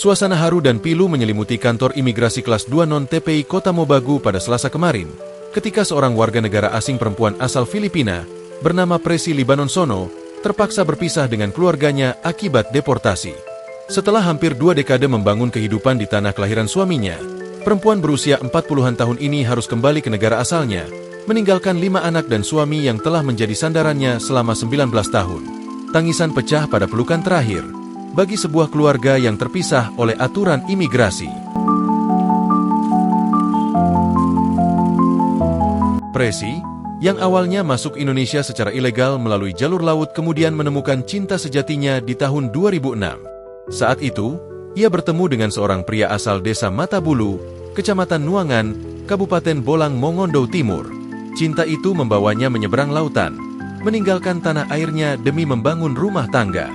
Suasana haru dan pilu menyelimuti kantor imigrasi kelas 2 non-TPI Kota Mobagu pada Selasa kemarin, ketika seorang warga negara asing perempuan asal Filipina, bernama Presi Libanon Sono, terpaksa berpisah dengan keluarganya akibat deportasi. Setelah hampir 2 dekade membangun kehidupan di tanah kelahiran suaminya, perempuan berusia 40-an tahun ini harus kembali ke negara asalnya, meninggalkan 5 anak dan suami yang telah menjadi sandarannya selama 19 tahun. Tangisan pecah pada pelukan terakhir bagi sebuah keluarga yang terpisah oleh aturan imigrasi. Presi, yang awalnya masuk Indonesia secara ilegal melalui jalur laut, kemudian menemukan cinta sejatinya di tahun 2006. Saat itu, ia bertemu dengan seorang pria asal desa Matabulu, Kecamatan Nuangan, Kabupaten Bolang Mongondo Timur. Cinta itu membawanya menyeberang lautan, meninggalkan tanah airnya demi membangun rumah tangga.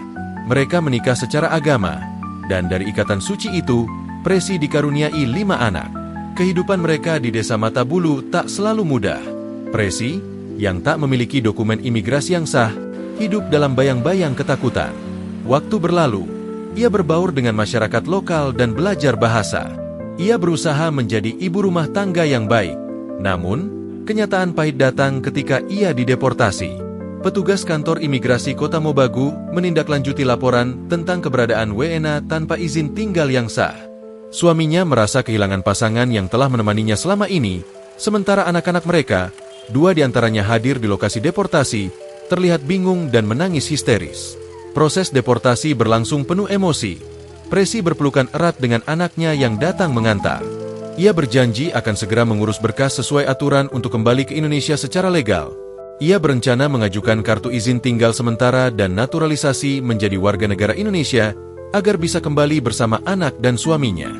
Mereka menikah secara agama, dan dari ikatan suci itu, Presi dikaruniai 5 anak. Kehidupan mereka di desa Matabulu tak selalu mudah. Presi, yang tak memiliki dokumen imigrasi yang sah, hidup dalam bayang-bayang ketakutan. Waktu berlalu, ia berbaur dengan masyarakat lokal dan belajar bahasa. Ia berusaha menjadi ibu rumah tangga yang baik. Namun, kenyataan pahit datang ketika ia dideportasi. Petugas kantor imigrasi Kota Mobagu menindaklanjuti laporan tentang keberadaan WNA tanpa izin tinggal yang sah. Suaminya merasa kehilangan pasangan yang telah menemaninya selama ini, sementara anak-anak mereka, 2 diantaranya hadir di lokasi deportasi, terlihat bingung dan menangis histeris. Proses deportasi berlangsung penuh emosi. Presi berpelukan erat dengan anaknya yang datang mengantar. Ia berjanji akan segera mengurus berkas sesuai aturan untuk kembali ke Indonesia secara legal. Ia berencana mengajukan kartu izin tinggal sementara dan naturalisasi menjadi warga negara Indonesia agar bisa kembali bersama anak dan suaminya.